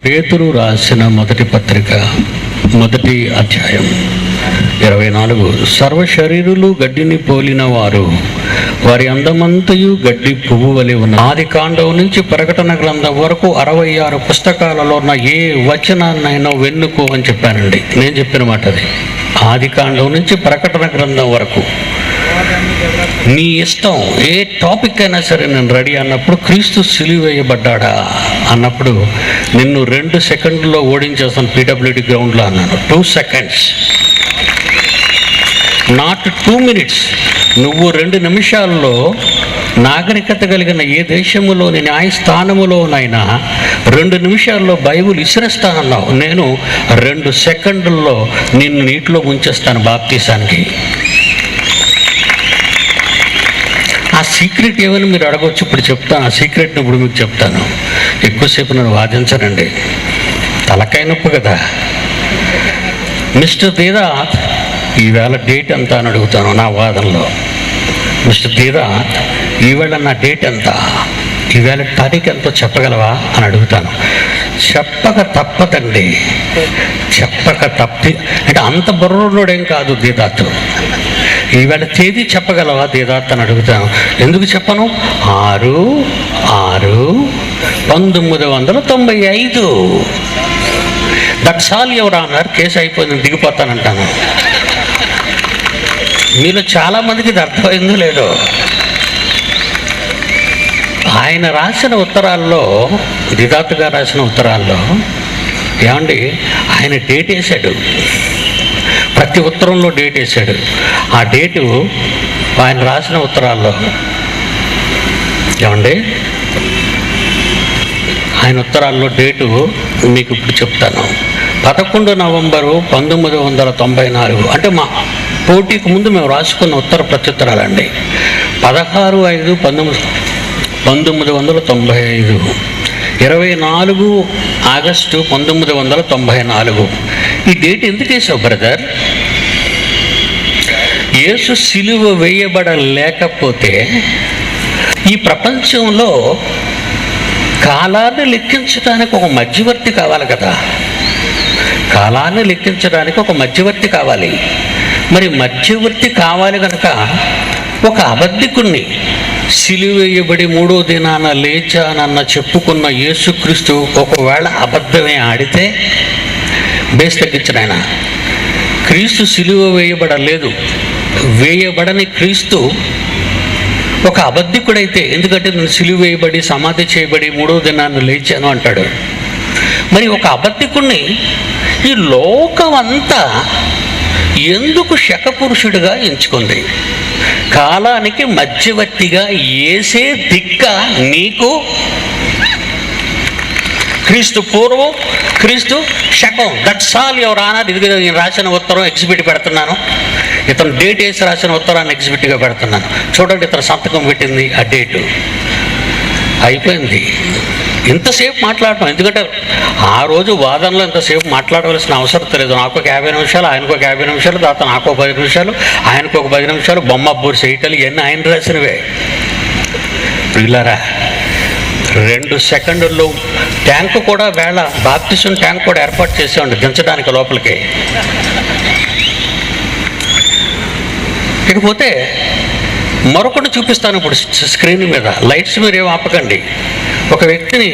పేతురు రాసిన మొదటి పత్రిక 1వ అధ్యాయం 24. సర్వ శరీరులు గడ్డిని పోలిన వారు, వారి అందమంతయు గడ్డి పువ్వు వలె ఉన్న. ఆది కాండం నుంచి ప్రకటన గ్రంథం వరకు 66 పుస్తకాలలో ఉన్న ఏ వచనాన్నైనా వెన్నుకో అని చెప్పానండి. నేను చెప్పిన మాట అది. ఆది కాండం నుంచి ప్రకటన గ్రంథం వరకు నీ ఇష్టం, ఏ టాపిక్ అయినా సరే నేను రెడీ అన్నప్పుడు, క్రీస్తు సిలువ వేయబడ్డా అన్నప్పుడు నిన్ను 2 సెకండ్లో ఓడించేస్తాను PWD గ్రౌండ్లో అన్నాను. 2 సెకండ్స్, నాట్ 2 మినిట్స్. నువ్వు 2 నిమిషాల్లో నాగరికత కలిగిన ఏ దేశములోని న్యాయస్థానములోనైనా 2 నిమిషాల్లో బైబిల్ ఇసిరేస్తానన్నావు. నేను 2 సెకండ్లలో నిన్ను నీటిలో ముంచేస్తాను బాప్తీసానికి. ఆ సీక్రెట్ ఏమని మీరు అడగవచ్చు. ఇప్పుడు చెప్తాను ఆ సీక్రెట్ని. ఇప్పుడు మీకు చెప్తాను. ఎక్కువసేపు నన్ను వాదించనండి, తలకాయ నొప్పి కదా. మిస్టర్ దీదాత్, ఈవేళ డేట్ ఎంత అని అడుగుతాను నా వాదనలో. మిస్టర్ దీదాత్, ఈవేళ నా డేట్ ఎంత, ఈవేళ తారీఖు ఎంతో చెప్పగలవా అని అడుగుతాను. చెప్పక తప్పదండి, చెప్పక తప్పి అంటే అంత బుర్రోడేం కాదు దీదాత్. ఈవేళ తేదీ చెప్పగలవా దీదాత్ అని అడుగుతాను. ఎందుకు చెప్పను? 6/6/1995. That's all your honour. Case అయిపోయింది, దిగిపోతానంటాను. మీలో చాలామందికి ఇది అర్థమైందో లేదో. ఆయన రాసిన ఉత్తరాల్లో, దీదాత్ గారు రాసిన ఉత్తరాల్లో ఏమండి, ఆయన డేట్ వేశాడు. ప్రతి ఉత్తరంలో డేట్ వేశాడు. ఆ డేటు ఆయన రాసిన ఉత్తరాల్లో ఏమండి, ఆయన ఉత్తరాల్లో డేటు మీకు ఇప్పుడు చెప్తాను. 11 నవంబరు 1994. అంటే మా పోటీకి ముందు మేము రాసుకున్న ఉత్తర ప్రత్యుత్తరాలండి. 16/5/1995, 24 ఆగస్టు 1994. ఈ డేట్ ఎందుకు వేసావు బ్రదర్? యేసు సిలువ వేయబడలేకపోతే ఈ ప్రపంచంలో కాలాన్ని లెక్కించడానికి ఒక మధ్యవర్తి కావాలి కదా. కాలాన్ని లెక్కించడానికి ఒక మధ్యవర్తి కావాలి. మరి మధ్యవర్తి కావాలి కనుక ఒక అబద్ధికుణ్ణి, సిలువ వేయబడి 3వ దినాన లేచానన్న చెప్పుకున్న యేసుక్రీస్తు ఒకవేళ అబద్ధమే ఆడితే బేస్ తగ్గించిన ఆయన. క్రీస్తు సిలువ వేయబడలేదు. వేయబడని క్రీస్తు ఒక అబద్ధికుడైతే, ఎందుకంటే నేను సిలువ వేయబడి సమాధి చేయబడి 3వ దినాన్ని లేచాను అంటాడు. మరి ఒక అబద్ధికుణ్ణి ఈ లోకం అంతా ఎందుకు శకపురుషుడిగా ఎంచుకుంది? కాలానికి మధ్యవర్తిగా ఏసే దిక్క నీకు. క్రీస్తు పూర్వం, క్రీస్తు శకం. That's all your honour. ఇది నేను రాసిన ఉత్తరం ఎగ్జిబిట్ పెడుతున్నాను. ఇతను డేట్ వేసి రాసిన ఉత్తరాన్ని ఎగ్జిబిట్గా పెడుతున్నాను. చూడండి, ఇతను సంతకం పెట్టింది ఆ డేటు. అయిపోయింది. ఇంతసేపు మాట్లాడటం ఎందుకంటే ఆ రోజు వాదనలో ఇంతసేపు మాట్లాడవలసిన అవసరం లేదు. నాకు ఒక 50 నిమిషాలు, ఆయనకు ఒక 50 నిమిషాలు, తర్వాత నాకు ఒక 10 నిమిషాలు, ఆయనకు ఒక 10 నిమిషాలు. బొమ్మ బూరి చేయటాలు ఇవన్నీ ఆయన రాసినవే. పిల్లరా, 2 సెకండుల్లో ట్యాంకు కూడా వేళ బాప్టిజం ట్యాంక్ కూడా ఏర్పాటు చేసేవాడి దించడానికి లోపలికి. ఇకపోతే మరొకటి చూపిస్తాను ఇప్పుడు స్క్రీన్ మీద. లైట్స్ మీరు ఏం ఆపకండి. ఒక వ్యక్తిని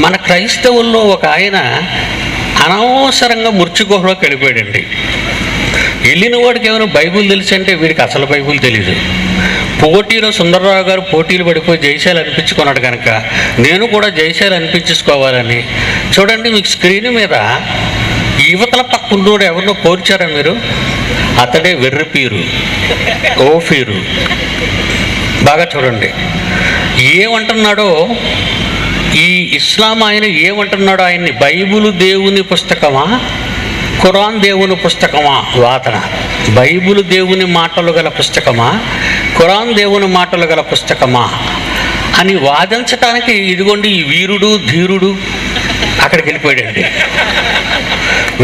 మన క్రైస్తవుల్లో ఒక ఆయన అనవసరంగా ముర్చిగుహలోకి వెళ్ళిపోయాడండి. వెళ్ళిన వాడికి ఏమైనా బైబుల్ తెలిసి అంటే వీడికి అసలు బైబుల్ తెలీదు. పోటీలో సుందరరావు గారు పోటీలు పడిపోయి జయశాలి అనిపించుకున్నాడు కనుక నేను కూడా జయశాలి అనిపించుకోవాలని. చూడండి మీకు స్క్రీన్ మీద యువతల పక్కన్నోడు ఎవరినో పోల్చారా మీరు? అతడే వెర్రిపీరు, ఓఫీరు. బాగా చూడండి ఏమంటున్నాడో. ఈ ఇస్లాం ఆయన ఏమంటున్నాడో ఆయన్ని, బైబిలు దేవుని పుస్తకమా, ఖురాన్ దేవుని పుస్తకమా? వాదన. బైబిలు దేవుని మాటలు గల పుస్తకమా, ఖురాన్ దేవుని మాటలు గల పుస్తకమా అని వాదించటానికి ఇదిగోండి ఈ వీరుడు ధీరుడు అక్కడికి వెళ్ళిపోయాడండి.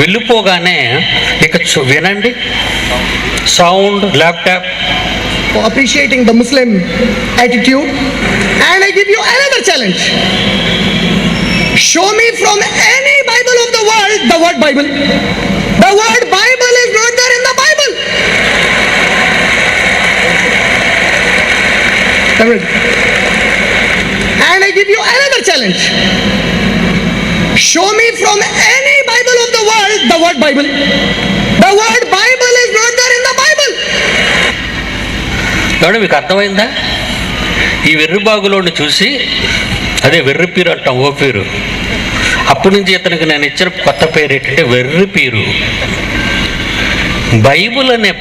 వెళ్ళిపోగానే ఇక వినండి sound laptop. Appreciating the Muslim attitude, and I give you another challenge. Show me from any Bible of the world the word Bible. The word Bible is not there in the Bible. And I give you another challenge. Show me from any Bible of the world the word Bible. The word Bible is not there in the Bible. కాబట్టి మీకు అర్థమైందా? ఈ వెర్రిబాగులోని చూసి, అదే వెర్రిపీరు అంటాం, ఓ పీరు. అప్పటి నుంచి ఇతనికి నేను ఇచ్చిన కొత్త పేరు ఏంటంటే వెర్రిపీరు. బైబుల్ అనే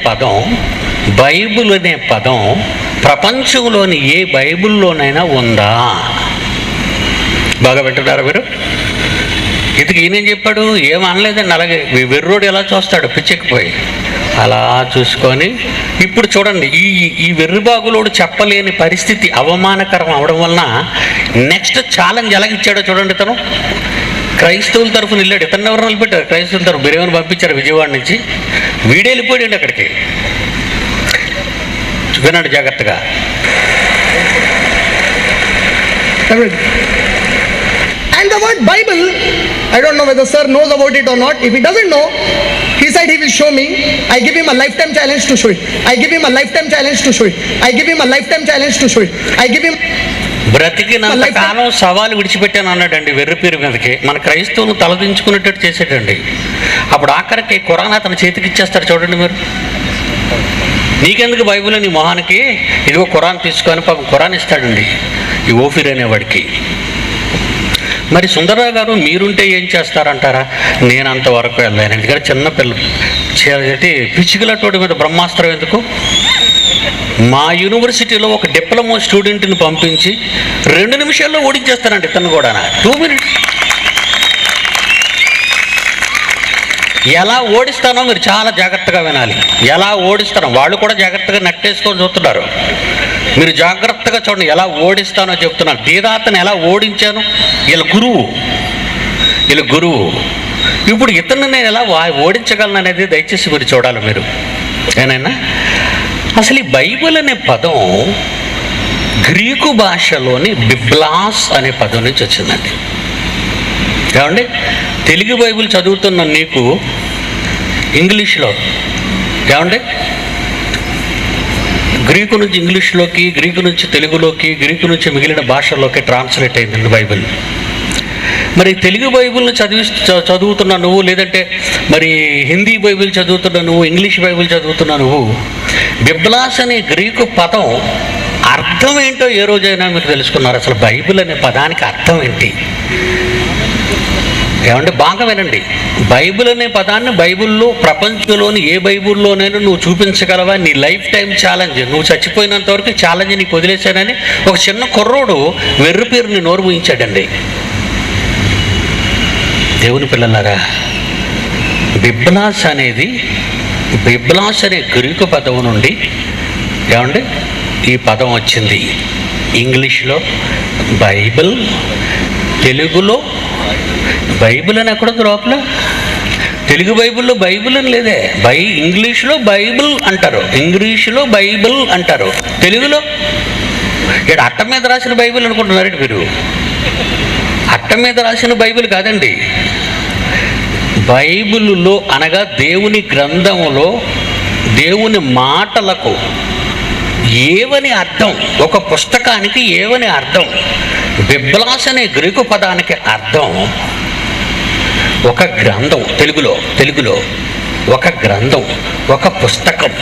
పదం ప్రపంచంలోని ఏ బైబుల్లోనైనా ఉందా? బాగా వింటున్నారా మీరు? ఇదికి ఈయనేం చెప్పాడు? ఏం అనలేదండి. అలాగే వెర్రోడు ఎలా చూస్తాడు పిచ్చెక్కిపోయి అలా చూసుకొని, ఇప్పుడు చూడండి, ఈ వెర్రిబాగులోడు చెప్పలేని పరిస్థితి అవమానకరం అవడం వలన నెక్స్ట్ ఛాలెంజ్ ఎలాగిచ్చాడో చూడండి. ఇతను క్రైస్తవుల తరఫున వెళ్ళాడు. ఇతను ఎవరు నిలబెట్టారు? క్రైస్తవుల తరఫు బిరేమని పంపించారు విజయవాడ నుంచి. వీడే వెళ్ళిపోయాడు అక్కడికి. వినండి జాగ్రత్తగా. And the word Bible, I don't know whether sir knows about it or not. If he doesn't know, he said he will show me. I give him a lifetime challenge to show it. I give him a lifetime challenge to show it. I give him a lifetime challenge to show it. I give him. బ్రతికినంత కాలం సవాలు విడిచిపెట్టాను అన్నాడండి వెర్రిపీరు మీదకి. మన క్రైస్తవులు తలదించుకునేటట్టు చేసేటండి. అప్పుడు ఆఖరికి ఖురాన్ అతని చేతికి ఇచ్చేస్తారు. చూడండి మీరు, నీకెందుకు బైబిల్ నీ మొహానికి, ఇదిగో ఖురాన్ తీసుకొని పాపం ఖురాన్ ఇస్తాడండి ఈ ఓఫీర్ అనేవాడికి. మరి సుందరరావు గారు మీరుంటే ఏం చేస్తారంటారా? నేను అంతవరకు వెళ్ళాను. ఎందుకంటే చిన్నపిల్ల పిచ్చికలటోడి మీద బ్రహ్మాస్త్రం ఎందుకు? మా యూనివర్సిటీలో ఒక డిప్లొమా స్టూడెంట్ని పంపించి 2 నిమిషాల్లో ఓడించేస్తానండి ఇతను కూడా. 2 minutes. ఎలా ఓడిస్తానో మీరు చాలా జాగ్రత్తగా వినాలి. ఎలా ఓడిస్తానో వాళ్ళు కూడా జాగ్రత్తగా నట్టేసుకొని చూస్తున్నారు. మీరు జాగ్రత్తగా చూడండి, ఎలా ఓడిస్తానో చెప్తున్నాను. దీదాతను ఎలా ఓడించాను, వీళ్ళ గురువు. ఇప్పుడు ఇతను నేను ఎలా ఓడించగలను అనేది దయచేసి మీరు చూడాలి మీరు. ఏనైనా అసలు ఈ బైబిల్ అనే పదం గ్రీకు భాషలోని బిబ్లాస్ అనే పదం నుంచి వచ్చిందండి. ఏమండి, తెలుగు బైబిల్ చదువుతున్న నీకు ఇంగ్లీష్లో ఏమండి గ్రీకు నుంచి ఇంగ్లీష్లోకి, గ్రీకు నుంచి తెలుగులోకి, గ్రీకు నుంచి మిగిలిన భాషల్లోకి ట్రాన్స్లేట్ అయిందండి బైబిల్. మరి తెలుగు బైబిల్ని చదువుతున్నా నువ్వు, లేదంటే మరి హిందీ బైబిల్ చదువుతున్నా నువ్వు, ఇంగ్లీష్ బైబిల్ చదువుతున్నా నువ్వు, బిబ్లాస్ అనే గ్రీకు పదం అర్థం ఏంటో ఏ రోజైనా మీరు తెలుసుకున్నారు? అసలు బైబిల్ అనే పదానికి అర్థం ఏంటి? ఏమంటే బాగా వినండి. బైబిల్ అనే పదాన్ని బైబిల్లో ప్రపంచంలోని ఏ బైబిల్లోనైనా నువ్వు చూపించగలవా? నీ లైఫ్ టైం ఛాలెంజ్. నువ్వు చచ్చిపోయినంత వరకు ఛాలెంజ్ నీకు వదిలేశానని ఒక చిన్న కుర్రోడు వెర్రిపేరుని నోరు ఊహించాడండి. దేవుని పిల్లలారా, బిబ్లాస్ అనే గ్రీకు పదం నుండి ఏమండి ఈ పదం వచ్చింది. ఇంగ్లీష్లో బైబిల్, తెలుగులో బైబిల్ అని ఎక్కడుంది లోపల? తెలుగు బైబిల్లో బైబిల్ అని లేదే. ఇంగ్లీష్లో బైబిల్ అంటారు, ఇంగ్లీష్లో బైబిల్ అంటారు, తెలుగులో ఇక్కడ అట్ట మీద రాసిన బైబిల్ అనుకుంటున్నారండి మీరు. అట్ట మీద రాసిన బైబిల్ కాదండి. బైబిల్లో అనగా దేవుని గ్రంథములో దేవుని మాటలకు ఏవని అర్థం, ఒక పుస్తకానికి ఏవని అర్థం. బిబ్లాస్ అనే గ్రీకు పదానికి అర్థం ఒక గ్రంథం. తెలుగులో ఒక గ్రంథం, ఒక పుస్తకం,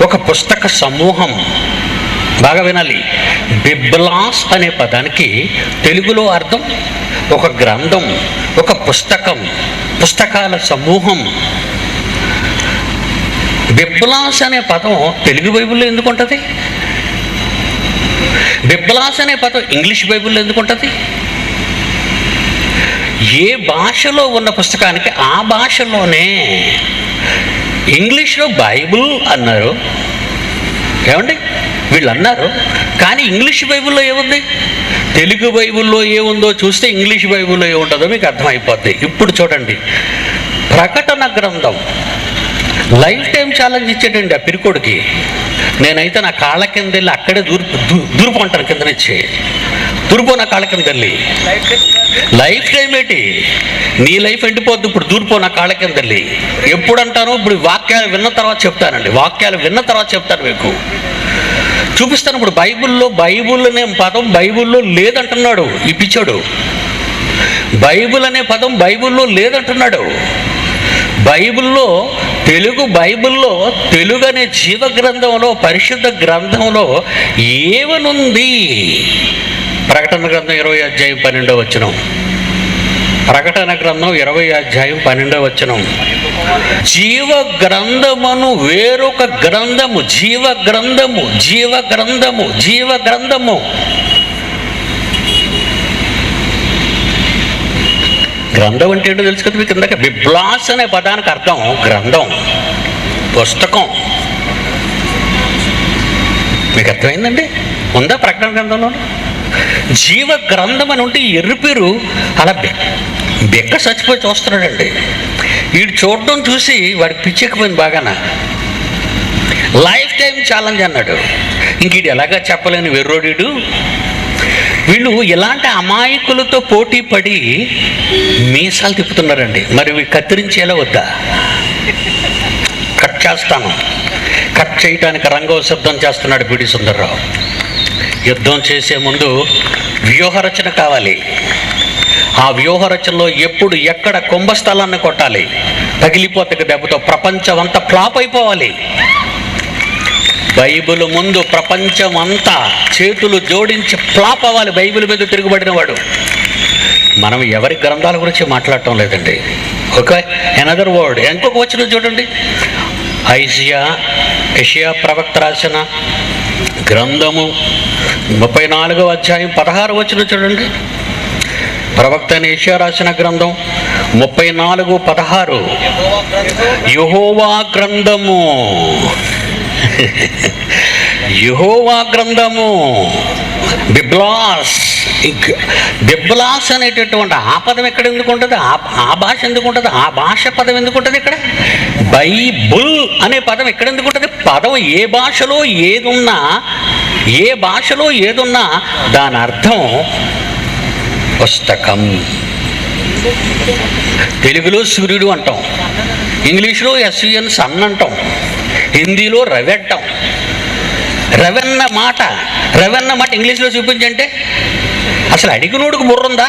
ఒక పుస్తక సమూహం. బాగా వినాలి. బిబ్లాస్ అనే పదానికి తెలుగులో అర్థం ఒక గ్రంథం, ఒక పుస్తకం, పుస్తకాల సమూహం. బిబ్లాస్ అనే పదం తెలుగు బైబిల్లో ఎందుకు ఉంటుంది? బిబ్లాస్ అనే పదం ఇంగ్లీష్ బైబిల్లో ఎందుకు ఉంటుంది? ఏ భాషలో ఉన్న పుస్తకానికి ఆ భాషలోనే. ఇంగ్లీష్లో బైబిల్ అన్నారు ఏమండి, వీళ్ళు అన్నారు. కానీ ఇంగ్లీష్ బైబిల్లో ఏముంది? తెలుగు బైబిల్లో ఏముందో చూస్తే ఇంగ్లీష్ బైబిల్లో ఏముంటుందో మీకు అర్థమైపోద్ది. ఇప్పుడు చూడండి, ప్రకటన గ్రంథం లైఫ్ టైం ఛాలెంజ్ ఇచ్చాడండి ఆ పిరికోడికి. నేనైతే నా కాళ్ళ కింద వెళ్ళి అక్కడే దూరుకుంటాను కిందనిచ్చి. దూరిపో నా కాళ్ళ కింద తల్లి. లైఫ్ టైం ఏంటి? నీ లైఫ్ ఎండిపోద్దు ఇప్పుడు. దూరిపో నా కాళ్ళ కింద తల్లి. ఎప్పుడు అంటాను? ఇప్పుడు వాక్యాలు విన్న తర్వాత చెప్తానండి. వాక్యాలు విన్న తర్వాత చెప్తాను మీకు, చూపిస్తాను. ఇప్పుడు బైబుల్ అనే పదం బైబుల్లో లేదంటున్నాడు ఈ పిచ్చోడు. బైబుల్ అనే పదం బైబుల్లో లేదంటున్నాడు. బైబిల్లో తెలుగు అనే జీవ గ్రంథంలో, పరిశుద్ధ గ్రంథంలో ఏమనుంది? ప్రకటన గ్రంథం 20 అధ్యాయం 12వ వచనం. ప్రకటన గ్రంథం 20 అధ్యాయం 12వ వచనం. జీవ గ్రంథమును వేరొక గ్రంథము, జీవ గ్రంథము, జీవ గ్రంథము, జీవ గ్రంథము. గ్రంథం అంటే ఏంటో తెలుసు కదా మీకు ఇందాక. బిబ్లాస్ అనే పదానికి అర్థం గ్రంథం, పుస్తకం. మీకు అర్థమైందండి? ఉందా ప్రకటన గ్రంథంలో? జీవ గ్రంథం అని ఉంటే ఎర్రిపేరు అలా బెక్క చచ్చిపోయి చూస్తున్నాడండి. వీడు చూడడం చూసి వాడికి పిచ్చెక్కిపోయింది బాగాన. లైఫ్ టైం ఛాలెంజ్ అన్నాడు. ఇంక వీడు ఎలాగా చెప్పలేని వెర్రోడీడు. వీళ్ళు ఇలాంటి అమాయకులతో పోటీ పడి మీసాలు తిప్పుతున్నారండి. మరి వీళ్ళు కత్తిరించేలా వద్దా? కట్ చేస్తాను. కట్ చేయటానికి రంగవ సిద్ధం చేస్తున్నాడు పిడి సుందర్రావు. యుద్ధం చేసే ముందు వ్యూహరచన కావాలి. ఆ వ్యూహరచనలో ఎప్పుడు ఎక్కడ కుంభస్థలాన్ని కొట్టాలి, పగిలిపోతే దెబ్బతో ప్రపంచం అంతా ఫ్లాప్ అయిపోవాలి. బైబిల్ ముందు ప్రపంచం అంతా చేతులు జోడించి ఫ్లాప్ అవ్వాలి బైబిల్ మీద తిరుగుబడిన వాడు. మనం ఎవరి గ్రంథాల గురించి మాట్లాడటం లేదండి. Okay, another word. ఇంకొక వచనం చూడండి. యెషయా ప్రవక్త రాసిన గ్రంథము 34వ అధ్యాయం 16వ వచనం చూడండి. ప్రవక్త అయిన యెషయా రాసిన గ్రంథం 34:16. యెహోవా గ్రంథము, యెహోవా గ్రంథము, బిబ్లాస్. బిబ్లాస్ అనేటటువంటి ఆ పదం ఎక్కడ ఎందుకు ఉంటుంది? ఆ భాష ఎందుకు ఉంటుంది? ఆ భాష పదం ఎందుకు ఉంటుంది ఇక్కడ? బైబుల్ అనే పదం ఎక్కడ ఎందుకు ఉంటుంది? పదం ఏ భాషలో ఏదున్నా దాని అర్థం పుస్తకం. తెలుగులో సూర్యుడు అంటాం, ఇంగ్లీష్లో SUN సన్ అంటాం, హిందీలో రవి అంటాం. రవెన్న మాట ఇంగ్లీష్లో చూపించంటే అసలు అడిగినోడికి బుర్ర ఉందా?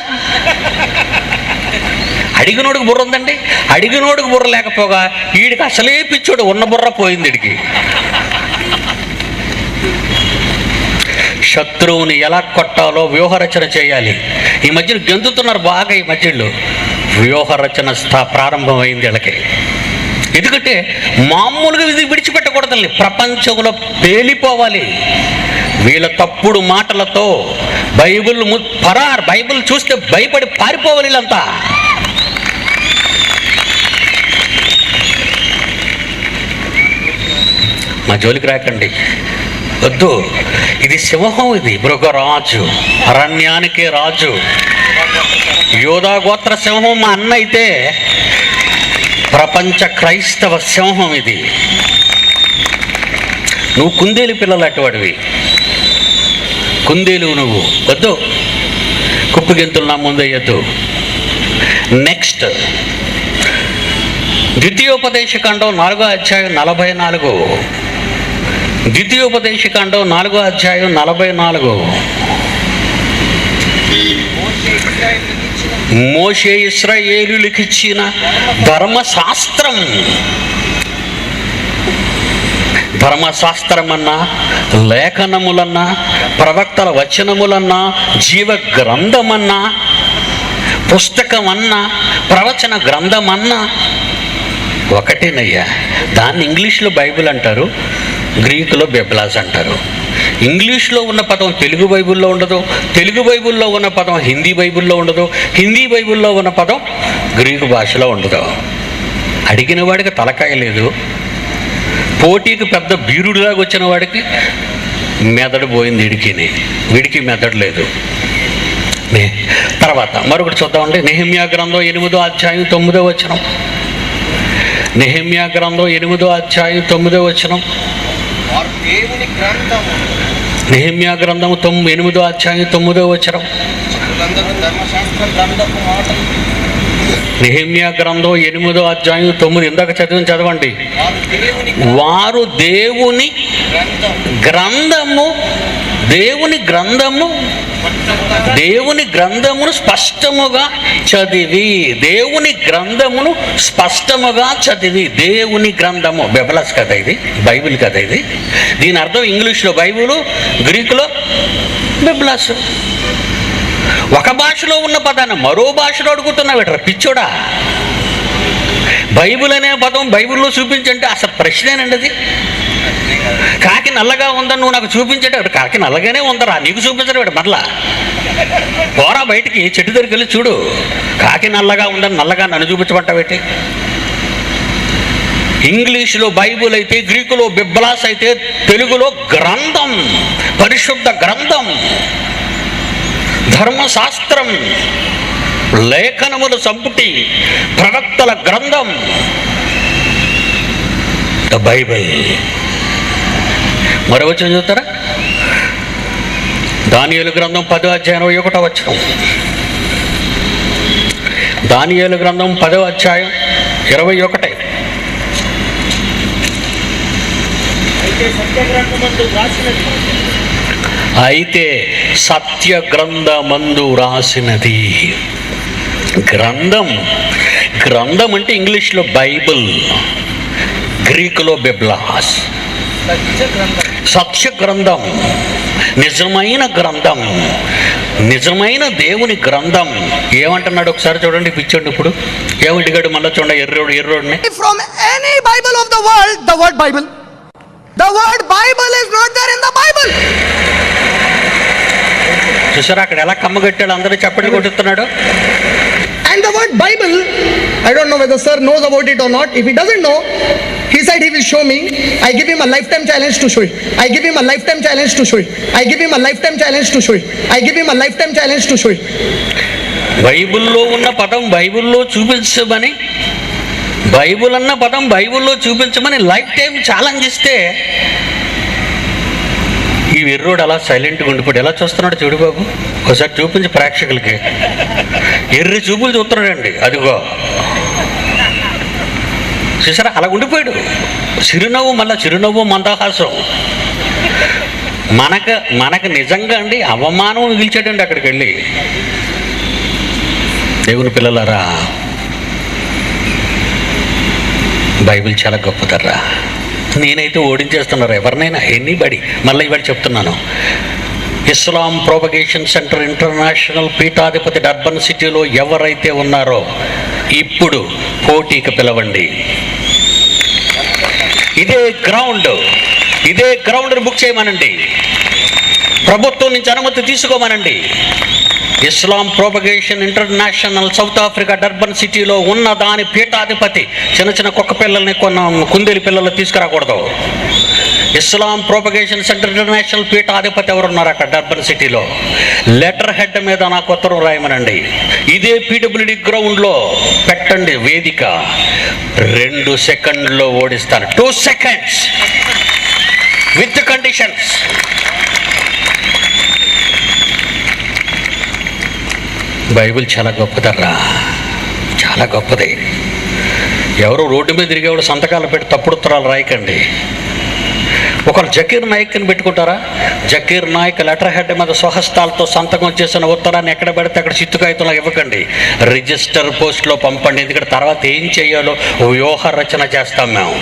అడిగినోడికి బుర్ర ఉందండి. అడిగినోడికి బుర్ర లేకపోగా వీడికి అసలే పిచ్చోడు, ఉన్న బుర్ర పోయింది వీడికి. శత్రువుని ఎలా కొట్టాలో వ్యూహరచన చేయాలి. ఈ మధ్యన గెంతుతున్నారు బాగా. ఈ మధ్యలో వ్యూహరచన ప్రారంభమైంది వీళ్ళకి. ఎందుకంటే మామూలుగా ఇది విడిచిపెట్టకూడదండి. ప్రపంచంలో పేలిపోవాలి వీళ్ళ తప్పుడు మాటలతో. బైబిల్ చూస్తే భయపడి పారిపోవాలి వీళ్ళంతా. మా జోలికి రాకండి, వద్దు. ఇది సింహం, ఇది మృగరాజు, అరణ్యానికే రాజు, యోధా గోత్ర సింహం. మా అన్న అయితే ప్రపంచ క్రైస్తవ సింహం ఇది. నువ్వు కుందేలు పిల్లలు అటువాడివి, కుందేలు నువ్వు. వద్దు, కుప్పిగెంతులు నా ముందు వేయద్దు. నెక్స్ట్, ద్వితీయోపదేశకాండం 4వ అధ్యాయం 44. ద్వితీయోపదేశకాండం 4వ అధ్యాయం 44. మోషే ఇశ్రాయేలులకు ఇచ్చిన ధర్మశాస్త్రమన్నా, లేఖనములన్నా, ప్రవక్తల వచనములన్నా, జీవ గ్రంథమన్నా, పుస్తకమన్నా, ప్రవచన గ్రంథమన్నా ఒకటేనయ్యా. దాన్ని ఇంగ్లీష్లో బైబిల్ అంటారు, గ్రీకులో బిబ్లాస్ అంటారు. ఇంగ్లీష్లో ఉన్న పదం తెలుగు బైబిల్లో ఉండదు, తెలుగు బైబిల్లో ఉన్న పదం హిందీ బైబిల్లో ఉండదు, హిందీ బైబిల్లో ఉన్న పదం గ్రీకు భాషలో ఉండదు. అడిగిన వాడికి తలకాయ లేదు, పోటీకి పెద్ద బీరుడులాగా వచ్చిన వాడికి మెదడు పోయింది. వీడికి మెదడు లేదు. తర్వాత మరొకటి చూద్దామండి. నెహెమ్యా గ్రంథం 8వ అధ్యాయం 9వ వచనం. నెహెమ్యా గ్రంథం 8వ అధ్యాయం 9వ వచనం. నెహెమ్యా గ్రంథము 8వ అధ్యాయం 9వ వచనం. నెహెమ్యా గ్రంథం 8వ అధ్యాయం 9, ఇందాక చదవండి. వారు దేవుని గ్రంథమును స్పష్టముగా చదివి, దేవుని గ్రంథము బెబలస్ కదా ఇది, బైబిల్ కదా ఇది. దీని అర్థం ఇంగ్లీష్లో బైబిలు, గ్రీకులో బెబలస్. ఒక భాషలో ఉన్న పదాన్ని మరో భాషలో అడుగుతున్నావు పిచ్చోడా. బైబిల్ అనే పదం బైబిల్లో చూపించంటే అసలు ప్రశ్నేనండి అది. కాకి నల్లగా ఉందని నువ్వు నాకు చూపించటే, కాకి నల్లగానే ఉందరా, నీకు చూపించడం మరలా. పోరా బయటికి, చెట్టు దగ్గరికి వెళ్ళి చూడు. కాకి నల్లగా ఉందని నల్లగా నన్ను చూపించమంటావేటి? ఇంగ్లీషులో బైబుల్ అయితే, గ్రీకులో బిబ్లాస్ అయితే, తెలుగులో గ్రంథం, పరిశుద్ధ గ్రంథం, ధర్మశాస్త్రం, లేఖనముల సంపుటి, ప్రవక్తల గ్రంథం, ద బైబిల్. మరో వచనం చూస్తారా? దానియేలు గ్రంథం 10వ అధ్యాయం 21వ వచనం. దానియేలు గ్రంథం 10వ అధ్యాయం 21. అయితే సత్య గ్రంథమందు రాసినది. గ్రంథం అంటే ఇంగ్లీష్లో బైబిల్, గ్రీకులో బిబ్లాస్. సత్య గ్రంథం, నిజమైన గ్రంథం, నిజమైన దేవుని గ్రంథం. ఏమంటున్నాడు ఒకసారి చూడండి, పిచ్చండి. ఇప్పుడు ఏమంటిగాడు మళ్ళీ చూడండి, ఎర్రోడిని. From any Bible of the world, the word Bible. The word Bible is not there in the Bible. చూసారా అక్కడ ఎలా కమ్మగట్టాడు, అందరూ చప్పట్లు కొట్టుతున్నాడు. And the word Bible, I don't know whether sir knows about it or not. If he doesn't know, he said he will show me. I give him a lifetime challenge to show it. I give him a lifetime challenge to show it. I give him a lifetime challenge to show it. I give him a lifetime challenge to show it. బైబిల్లో ఉన్న పదం బైబిల్లో చూపించమని, Bible అన్న పదం బైబిల్లో చూపించమని life time challenge ఇస్తే, ఈ ఎర్రోడు అలా సైలెంట్గా ఉండిపోయాడు. ఎలా చూస్తున్నాడు చూడు బాబు, ఒకసారి చూపించి ప్రేక్షకులకి. ఎర్రి చూపులు చూస్తున్నాడండి. అదిగో చూసారా, అలా ఉండిపోయాడు. చిరునవ్వు మందహాసం. మనకు నిజంగా అండి అవమానం మిగిల్చాడండి అక్కడికి వెళ్ళి. దేవుని పిల్లలారా, బైబిల్ చాలా గొప్పదర్రా. నేనైతే ఓడించేస్తున్నారు ఎవరినైనా, ఎనీబడి. మళ్ళీ ఇవాళ చెప్తున్నాను, ఇస్లాం ప్రొపగేషన్ సెంటర్ ఇంటర్నేషనల్ పీఠాధిపతి డర్బన్ సిటీలో ఎవరైతే ఉన్నారో ఇప్పుడు పోటీకి పిలవండి. ఇదే గ్రౌండ్ బుక్ చేయమనండి. ప్రభుత్వం నుంచి అనుమతి తీసుకోమనండి. Islam propagation international South Africa Durban సిటీలో ఉన్న దాని పీఠాధిపతి చిన్న కుక్క పిల్లల్ని, కుందేలు పిల్లలు తీసుకురాకూడదు. ఇస్లాం ప్రొపగేషన్ సెంటర్ ఇంటర్నేషనల్ పీఠాధిపతి ఎవరున్నారు అక్కడ డర్బన్ సిటీలో, లెటర్ హెడ్ మీద నాకు ఉత్తరం రాయమనండి. ఇదే పీడబ్ల్యూడి గ్రౌండ్లో పెట్టండి వేదిక. 2 సెకండ్లో ఓడిస్తాను. 2 seconds విత్ కండిషన్స్. బైబిల్ చాలా గొప్పదర్రా, చాలా గొప్పది. ఎవరో రోడ్డు మీద తిరిగేవాడు సంతకాలు పెట్టి తప్పుడు ఉత్తరాలు రాయకండి. ఒకరు జకీర్ నాయక్ని పెట్టుకుంటారా? జకీర్ నాయక్ లెటర్ హెడ్ మీద స్వహస్తాలతో సంతకం చేసిన ఉత్తరాన్ని ఎక్కడ పెడితే అక్కడ చిత్తు కాగితంలో ఇవ్వకండి. రిజిస్టర్ పోస్ట్లో పంపండి. ఎందుకంటే తర్వాత ఏం చేయాలో వ్యూహ రచన చేస్తాం మేము.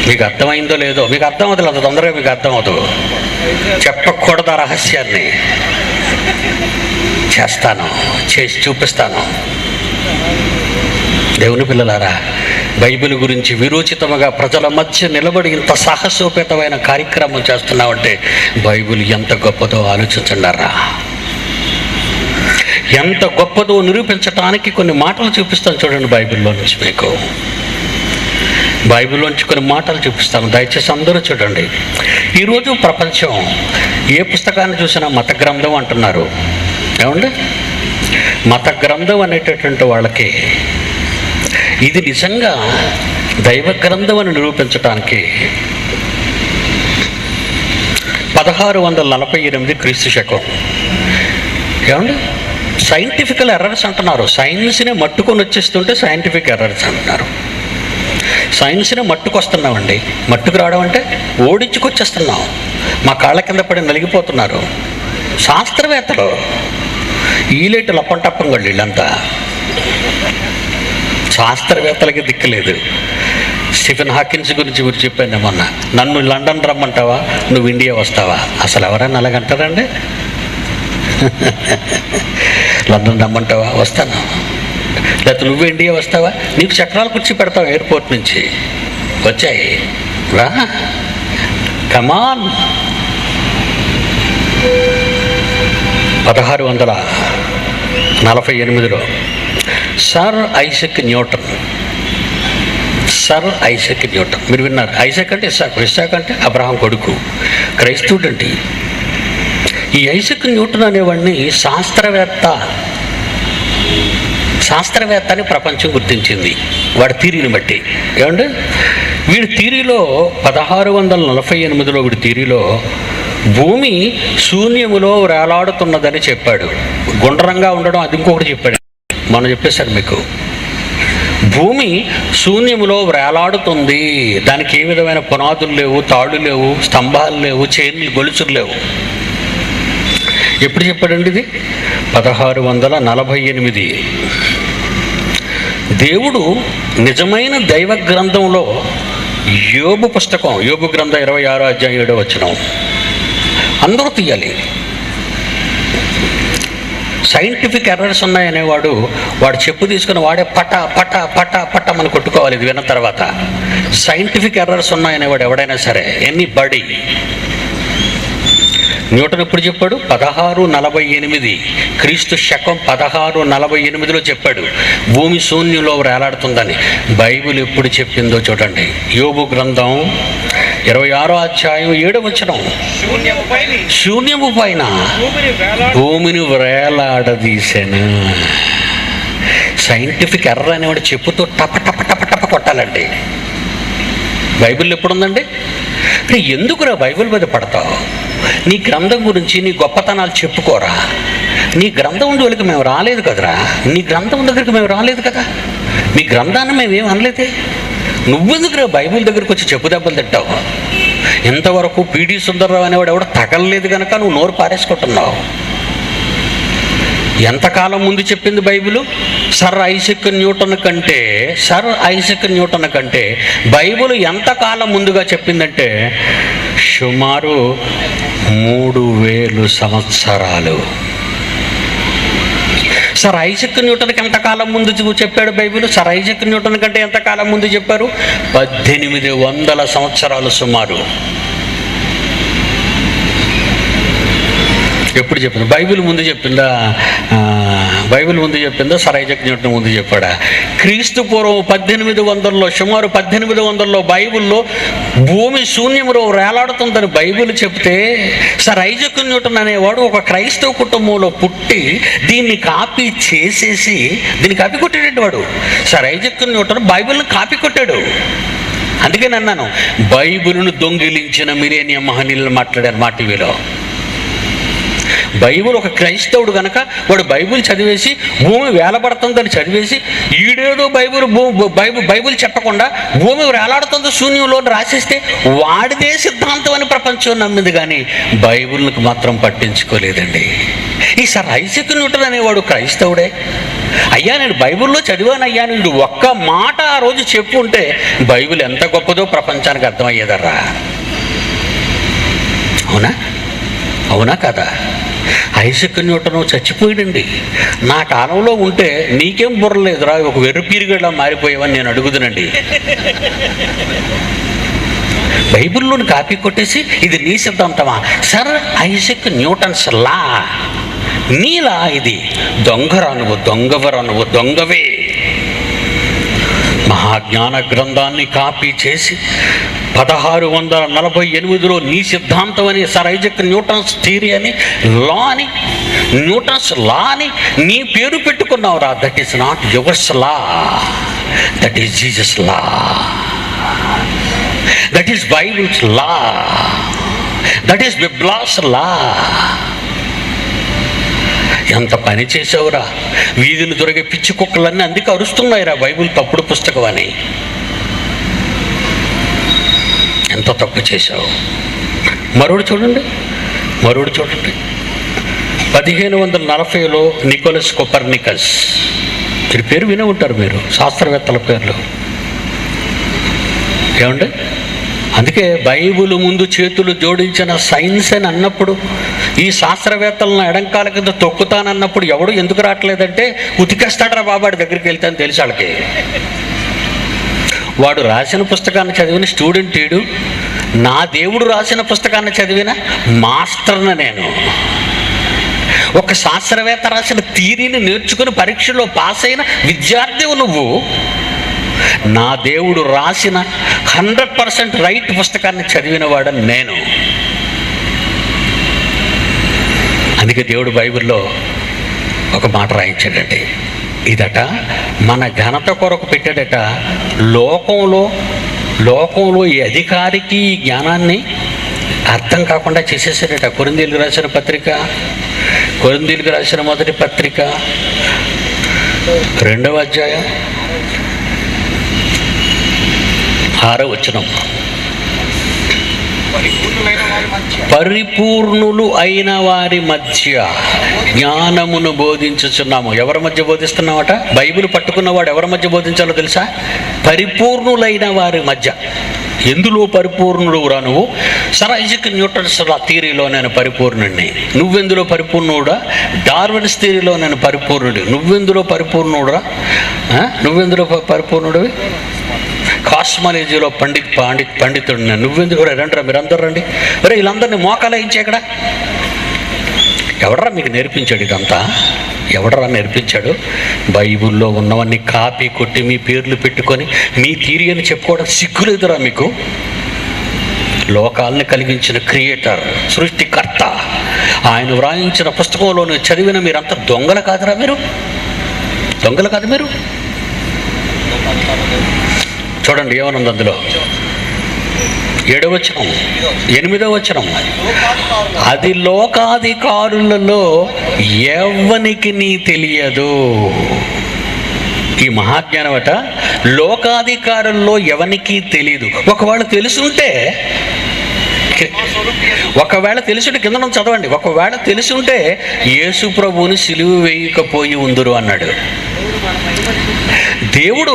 మీకు అర్థమైందో లేదో, మీకు అర్థం అవుతుంది, అంత తొందరగా మీకు అర్థం అవుతుంది. చెప్పకూడదు ఆ రహస్యాన్ని. చేస్తాను, చేసి చూపిస్తాను. దేవుని పిల్లలారా, బైబిల్ గురించి విరోచితముగా ప్రజల మధ్య నిలబడి ఇంత సాహసోపేతమైన కార్యక్రమం చేస్తున్నామంటే బైబిల్ ఎంత గొప్పదో ఆలోచించండారా. ఎంత గొప్పదో నిరూపించటానికి కొన్ని మాటలు చూపిస్తాను చూడండి. బైబిల్లో నుంచి మీకు బైబిల్లోంచి కొన్ని మాటలు చూపిస్తాను, దయచేసి అందరూ చూడండి. ఈరోజు ప్రపంచం ఏ పుస్తకాన్ని చూసినా మత గ్రంథం అంటున్నారు. ఏమండి, మత గ్రంథం అనేటటువంటి వాళ్ళకి ఇది నిజంగా దైవ గ్రంథం అని నిరూపించడానికి 1648 క్రీస్తు శకం. ఏమండి, సైంటిఫికల్ ఎర్రర్స్ అంటున్నారు. సైన్స్ని మట్టుకొని వచ్చేస్తుంటే సైంటిఫిక్ ఎర్రర్స్ అంటున్నారు. సైన్స్ని మట్టుకొస్తున్నామండి. మట్టుకు రావడం అంటే ఓడించుకొచ్చేస్తున్నాం. మా కాళ్ళ కింద పడి నలిగిపోతున్నారు శాస్త్రవేత్తలు. ఈలేటు లప్పంటప్పంగళ్ళు వీళ్ళంతా. శాస్త్రవేత్తలకి దిక్కులేదు. స్టీఫెన్ హాకిన్స్ గురించి మీరు చెప్పాను మొన్న. నన్ను లండన్ రమ్మంటావా, నువ్వు ఇండియా వస్తావా? అసలు ఎవరైనా అలాగంటారండి? లండన్ రమ్మంటావా, వస్తాను. లేకపోతే నువ్వు ఇండియా వస్తావా, నీకు చక్రాలు కుర్చీ పెడతావు ఎయిర్పోర్ట్ నుంచి. వచ్చాయి రా, కమాన్. 1648లో సర్ ఐజక్ న్యూటన్. మీరు విన్నారు. ఐజక్ అంటే ఇస్సాక్ అంటే అబ్రహాం కొడుకు, క్రైస్తవుడండి. ఈ ఐజక్ న్యూటన్ అనేవాడిని శాస్త్రవేత్త అని ప్రపంచం గుర్తించింది వాడి థీరీని బట్టి. ఏమంటే వీడి థీరీలో 1648లో వీడి థీరీలో భూమి శూన్యములో వేలాడుతున్నదని చెప్పాడు. గుండ్రంగా ఉండడం అది ఇంకొకటి చెప్పాడు. మనం చెప్పేశారు మీకు. భూమి శూన్యములో వేలాడుతుంది. దానికి ఏ విధమైన పునాదులు లేవు, తాళ్ళు లేవు, స్తంభాలు లేవు, చైన్లు, గొలుసులు లేవు. ఎప్పుడు చెప్పాడండి ఇది? 1648. దేవుడు నిజమైన దైవ గ్రంథంలో యోబు పుస్తకం, యోబు గ్రంథం 26వ అధ్యాయం 7వ వచనం అందరూ తీయాలి. సైంటిఫిక్ ఎర్రర్స్ ఉన్నాయనేవాడు వాడు చెప్పు తీసుకుని వాడే పట పట పట పట మనం కొట్టుకోవాలి. ఇది విన్న తర్వాత సైంటిఫిక్ ఎర్రర్స్ ఉన్నాయనేవాడు ఎవడైనా సరే, ఎనీ బడీ. న్యూటన్ ఎప్పుడు చెప్పాడు? 1648 క్రీస్తు శకం 1648లో చెప్పాడు భూమి శూన్యంలో వేలాడుతుందని. బైబిల్ ఎప్పుడు చెప్పిందో చూడండి. యోబు గ్రంథం 26వ అధ్యాయం 7వ వచనం, శూన్యము పైన భూమిని వేలాడదీశాను. సైంటిఫిక్ ఎర్రర్ అనేవాడు చెప్పుతో టప టప టప టప కొట్టాలండి. బైబిల్ ఎప్పుడుందండి? ఎందుకురా బైబిల్ మీద పడతావు? నీ గ్రంథం గురించి నీ గొప్పతనాలు చెప్పుకోరా. నీ గ్రంథం జోలికి మేము రాలేదు కదరా. నీ గ్రంథం దగ్గరికి మేము రాలేదు కదా. మీ గ్రంథాన్ని మేమేం అనలేదే. నువ్వెందుకురా బైబిల్ దగ్గరికి వచ్చి చెప్పు దెబ్బలు తింటావు? ఇంతవరకు పీడి సుందర్రావు అనేవాడు ఎవడో తగలలేదు కనుక నువ్వు నోరు పారేసుకుంటున్నావు. ఎంతకాలం ముందు చెప్పింది బైబిల్? సర్ ఐజక్ న్యూటన్ కంటే బైబిల్ ఎంతకాలం ముందుగా చెప్పిందంటే సుమారు 3000 సంవత్సరాలు. సర్ ఐజక్ న్యూటన్కి ఎంతకాలం ముందు చెప్పాడు బైబిల్? సర్ ఐజక్ న్యూటన్ కంటే ఎంతకాలం ముందు చెప్పారు? 1800 సంవత్సరాలు సుమారు. ఎప్పుడు చెప్పింది? బైబిల్ ముందు చెప్పిందా? సర్ ఐజక్ న్యూటన్ ముందు చెప్పాడా? క్రీస్తు పూర్వం 1800లో, సుమారు 1800లో బైబిల్లో భూమి శూన్యములో వేలాడుతుందని బైబిల్ చెప్తే సర్ ఐజక్ న్యూటన్ అనేవాడు ఒక క్రైస్తవ కుటుంబంలో పుట్టి దీన్ని కాపీ చేసేసి దీన్ని కాపీ కొట్టాడు వాడు. సర్ ఐజక్ న్యూటన్ బైబిల్ని కాపీ కొట్టాడు. అందుకే అన్నాను, బైబిల్ను దొంగిలించిన మిలేనియం మహనీయులు మాట్లాడారు మా టీవీలో. బైబిల్ ఒక క్రైస్తవుడు కనుక వాడు బైబిల్ చదివేసి భూమి వేలబడుతుందని చదివేసి ఈడేదో బైబిల్ చెప్పకుండా భూమి వేలాడుతుందో శూన్యంలో రాసేస్తే వాడిదే సిద్ధాంతం అని ప్రపంచం నమ్మింది, కానీ బైబిల్కి మాత్రం పట్టించుకోలేదండి. ఈ సర్ ఐజక్ న్యూటన్ అనేవాడు క్రైస్తవుడే. అయ్యా నేను బైబిల్లో చదివానయ్యా, నువ్వు ఒక్క మాట ఆ రోజు చెప్పు ఉంటే బైబిల్ ఎంత గొప్పదో ప్రపంచానికి అర్థమయ్యేదర్రా. అవునా కదా? ఐజక్ న్యూటన్ చచ్చిపోయాడండి. నా కాలంలో ఉంటే నీకేం బుర్రలేదురా, ఒక వెర్రి పీరిగడ్లా మారిపోయావని నేను అడుగుతానండి. బైబిల్లోని కాపీ కొట్టేసి ఇది నీ సిద్ధాంతమా? సర్ ఐజక్ న్యూటన్స్ లా, నీలా ఇది. దొంగరా నువ్వు, దొంగవే. మహాజ్ఞాన గ్రంథాన్ని కాపీ చేసి 1648లో నీ సిద్ధాంతం అని, సర్ ఐజక్ న్యూటన్స్ థియరీ అని, న్యూటన్స్ లా అని నీ పేరు పెట్టుకున్నావురా. That is not yours law, that is Jesus law, that is Bible's law. That is Bible's law. ఎంత పని చేసావురా, వీధిని దొరికే పిచ్చి కుక్కలన్నీ అందుకే అరుస్తున్నాయిరా బైబిల్ తప్పుడు పుస్తకం అని. ఎంత తప్పు చేశావు. మరోడు చూడండి 1540లో నికోలస్ కోపర్నికస్, ఈ పేరు వినే ఉంటారు మీరు, శాస్త్రవేత్తల పేర్లు. ఏమండి, అందుకే బైబిల్ ముందు చేతులు జోడించిన సైన్స్ అని అన్నప్పుడు, ఈ శాస్త్రవేత్తలను ఎడంకాల కింద తొక్కుతానన్నప్పుడు ఎవడు ఎందుకు రావట్లేదంటే ఉతికేస్తాడరా బాబాడి దగ్గరికి వెళ్తే అని తెలిసి వాళ్ళకి. వాడు రాసిన పుస్తకాన్ని చదివిన స్టూడెంట్ ఈడు, నా దేవుడు రాసిన పుస్తకాన్ని చదివిన మాస్టర్ని నేను. ఒక శాస్త్రవేత్త రాసిన థియరీని నేర్చుకుని పరీక్షలో పాస్ అయిన విద్యార్థివు నువ్వు. నా దేవుడు రాసిన 100% రైట్ పుస్తకాన్ని చదివిన వాడని నేను. అందుకే దేవుడు బైబిల్లో ఒక మాట రాయించాడండి, ఇదట మన ఘనత కొరకు పెట్టాడట. లోకంలో ఈ అధికారికి ఈ జ్ఞానాన్ని అర్థం కాకుండా చేసేసాడట. కొరింథీయులకు రాసిన పత్రిక, కొరింథీయులకు రాసిన మొదటి పత్రిక 2వ అధ్యాయం 6వ వచనం, పరిపూర్ణులు అయిన వారి మధ్య జ్ఞానమును బోధించుచున్నాము. ఎవరి మధ్య బోధిస్తున్నామట? బైబిల్ పట్టుకున్నవాడు ఎవరి మధ్య బోధించాలో తెలుసా? పరిపూర్ణులైన వారి మధ్య. ఎందులో పరిపూర్ణుడు రా నువ్వు? సర్ ఐజాక్ న్యూటన్స్ థియరీలో నేను పరిపూర్ణుడిని, నువ్వెందులో పరిపూర్ణుడా? డార్విన్స్ థియరీలో నేను పరిపూర్ణుడు, నువ్వెందులో పరిపూర్ణుడురా? నువ్వెందులో పరిపూర్ణుడివి? కాస్మాలజీలో పండితుడు నేను, నువ్వెందుకు? రండిరా మీరందరూ రండి. అరే వీళ్ళందరినీ మోకాలు వేయించే ఇక్కడ. ఎవడరా మీకు నేర్పించాడు ఇదంతా? ఎవడరా నేర్పించాడు? బైబిల్లో ఉన్నవన్నీ కాపీ కొట్టి మీ పేర్లు పెట్టుకొని మీ థియరీ అని చెప్పుకోవడం సిగ్గులేదురా మీకు? లోకాలని కలిగించిన క్రియేటర్, సృష్టికర్త, ఆయన వ్రాయించిన పుస్తకంలో చదివిన మీరంతా దొంగలు కాదురా మీరు? దొంగలు కాదు మీరు? చూడండి ఏమనుంది అందులో. 7వ వచనం 8వ వచనం, అది లోకాధికారులలో ఎవ్వనికి నీ తెలియదు. ఈ మహాజ్ఞానం అట లోకాధికారుల్లో ఎవనికి తెలియదు. ఒకవేళ తెలుసుంటే కింద నుంచి చదవండి, ఒకవేళ తెలుసుంటే యేసు ప్రభువుని సిలువ వేయకపోయి ఉందురు అన్నాడు. దేవుడు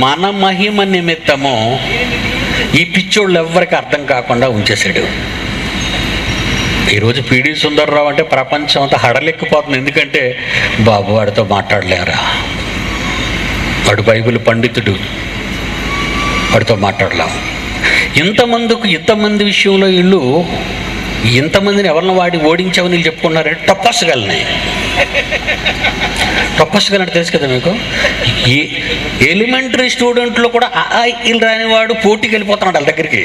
మన మహిమ నిమిత్తము ఈ పిచ్చోళ్ళు ఎవ్వరికి అర్థం కాకుండా ఉంచేశాడు. ఈరోజు పిడి సుందర్రావు అంటే ప్రపంచం అంతా హడలెక్కిపోతుంది. ఎందుకంటే బాబు వాడితో మాట్లాడలేరా, వాడు బైబిల్ పండితుడు, వాడితో మాట్లాడలేం. ఇంతమంది విషయంలో వీళ్ళు ఇంతమందిని ఎవరిని వాడి ఓడించామని వీళ్ళు చెప్పుకున్నారంటే టప్పస్గలని తెలుసు కదా మీకు. ఈ ఎలిమెంటరీ స్టూడెంట్లో కూడా వీళ్ళు రానివాడు పోటీకి వెళ్ళిపోతున్నాడు వాళ్ళ దగ్గరికి.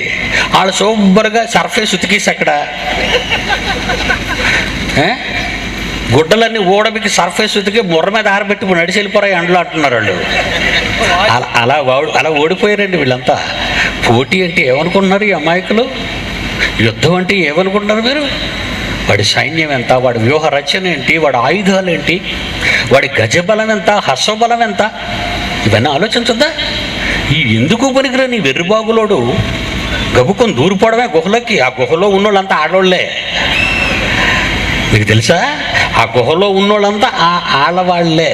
వాళ్ళు సూపర్గా సర్ఫేస్ ఉతికేసి అక్కడ గుడ్డలన్నీ ఓడబికి సర్ఫేస్ ఉతికి ముర్ర మీద ఆరబెట్టి నడిచి వెళ్ళిపోరా ఎండలో అంటున్నారు వాళ్ళు. అలా ఓడిపోయారండి వీళ్ళంతా. పోటీ అంటే ఏమనుకుంటున్నారు ఈ అమాయకులు? యుద్ధం అంటే ఏమనుకుంటున్నారు మీరు? వాడి సైన్యం ఎంత, వాడి వ్యూహ రచన ఏంటి, వాడి ఆయుధాలు ఏంటి, వాడి గజబలం ఎంత, హస్వబలం ఎంత, ఇవన్నీ ఆలోచించద్దా? ఈ ఎందుకు పనికిరాని వెర్రిబాగులోడు గబుకొని దూరిపోవడమే గుహలోకి. ఆ గుహలో ఉన్నోళ్ళంతా ఆడోళ్లే. మీకు తెలుసా? ఆ గుహలో ఉన్నోళ్ళంతా ఆడవాళ్లే.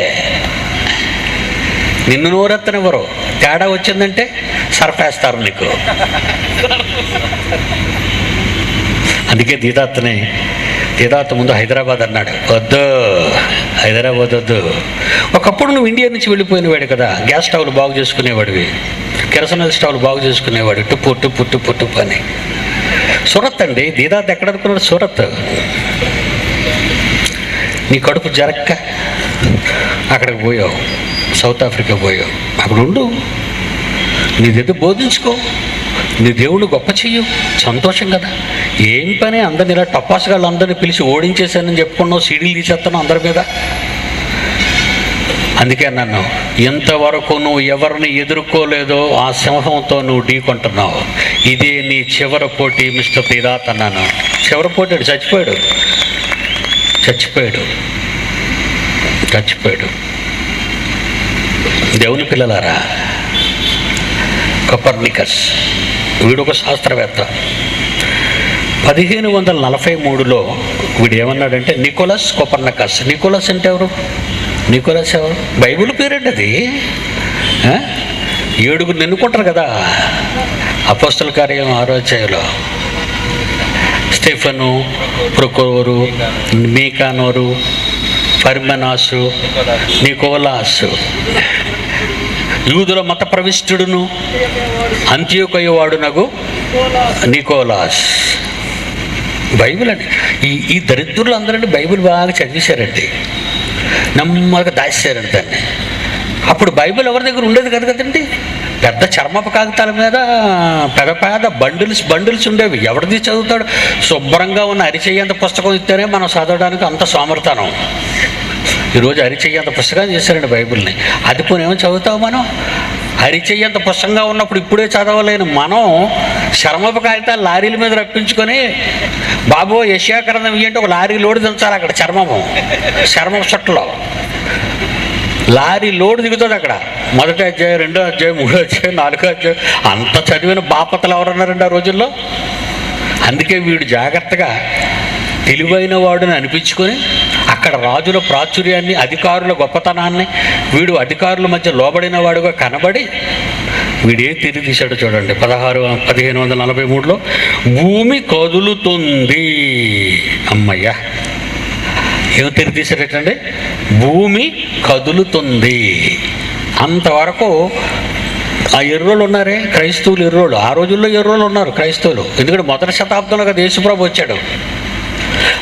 నిన్ను నోరెత్తనివ్వరు. తేడా వచ్చిందంటే సర్ఫేస్తారు నీకు. అందుకే దీదాత్ ముందు హైదరాబాద్ అన్నాడు. వద్దు, హైదరాబాద్ వద్దు. ఒకప్పుడు నువ్వు ఇండియా నుంచి వెళ్ళిపోయినవాడు కదా, గ్యాస్ స్టవ్లు బాగు చేసుకునేవాడివి, కెరసనాయిల్ స్టవ్లు బాగు చేసుకునేవాడు, టుప్పు అని. సూరత్ అండి, దీదాత్ ఎక్కడ అనుకున్నాడు? సూరత్. నీ కడుపు జరక్క అక్కడికి పోయావు, సౌత్ ఆఫ్రికా పోయావు. అక్కడ ఉండు, నీదేదో బోధించుకో, నీ దేవుడు గొప్ప చెయ్యు, సంతోషం కదా. ఏం పని అందరిని ఇలా టపాసుగాళ్ళు అందరినీ పిలిచి ఓడించేశానని చెప్పుకున్నావు, సీడీలు తీసేస్తున్నావు అందరి మీద. అందుకే నన్ను ఇంతవరకు నువ్వు ఎవరిని ఎదుర్కోలేదో ఆ సింహంతో నువ్వు ఢీకొంటున్నావు. ఇదే నీ చివరి పోటీ మిస్టర్ పిలాత్ అన్నాను. చివరి పోటీ చచ్చిపోయాడు. దేవుని పిల్లలారా, కొపర్నికస్ వీడు ఒక శాస్త్రవేత్త. 1543లో వీడు ఏమన్నాడంటే నికోలస్ కొపర్నికస్. నికోలస్ అంటే ఎవరు? బైబిల్ పేరండి అది. 7 ఎన్నుకుంటారు కదా అపోస్తల కార్యం 6వ అధ్యాయంలో. స్టెఫను, ప్రొకోరు, మీకానోరు, పర్మెనాసు, నికోలాసు. యూదుల మత ప్రవిష్టుడును అంత్యోకయ వాడునగు నికోలాస్. బైబిల్ అండి. ఈ దరిద్రులు అందరండి బైబిల్ బాగా చదివేశారండి, నమ్మగా దాచారండి దాన్ని. అప్పుడు బైబిల్ ఎవరి దగ్గర ఉండేది కదండి. పెద్ద చర్మపు కాగితాల మీద పెద్ద బండిల్స్ ఉండేవి. ఎవరిది చదువుతాడు? శుభ్రంగా ఉన్న అరిచెయ్యంత పుస్తకం ఇస్తేనే మనం చదవడానికి అంత సోమర్తనం. ఈరోజు అరిచెయ్యంత పుస్తకాలు చేశారండి బైబిల్ని. అది పోనేమో చదువుతావు మనం? అరిచెయ్యంత పుస్తకంగా ఉన్నప్పుడు ఇప్పుడే చదవలేని మనం చర్మపు కాగితాలు లారీల మీద రప్పించుకొని, బాబు యెషయా గ్రంథం ఇయ్యంటే ఒక లారీ లోడు దించాలి అక్కడ. చర్మపు చుట్టలో లారీ లోడు దిగుతుంది అక్కడ. 1వ అధ్యాయం, 2వ అధ్యాయం, 3వ అధ్యాయం, 4వ అధ్యాయం. అంత చదివిన బాపతలు ఎవరన్నారండి ఆ రోజుల్లో? అందుకే వీడు జాగ్రత్తగా తెలివైన వాడుని అనిపించుకొని అక్కడ రాజుల ప్రాచుర్యాన్ని, అధికారుల గొప్పతనాన్ని, వీడు అధికారుల మధ్య లోబడిన వాడుగా కనబడి వీడేం తిరిగి తీశాడో చూడండి. 1543లో భూమి కదులుతుంది. అమ్మయ్యా, ఏం తిరిగి తీశాడటండి? భూమి కదులుతుంది. అంతవరకు ఆ ఎర్రోళ్ళు ఉన్నారే క్రైస్తవులు, ఎర్రోళ్ళు. ఆ రోజుల్లో ఎర్రోళ్ళు ఉన్నారు క్రైస్తవులు. ఎందుకంటే 1వ శతాబ్దంలో కదా యేసుప్రభు వచ్చాడు.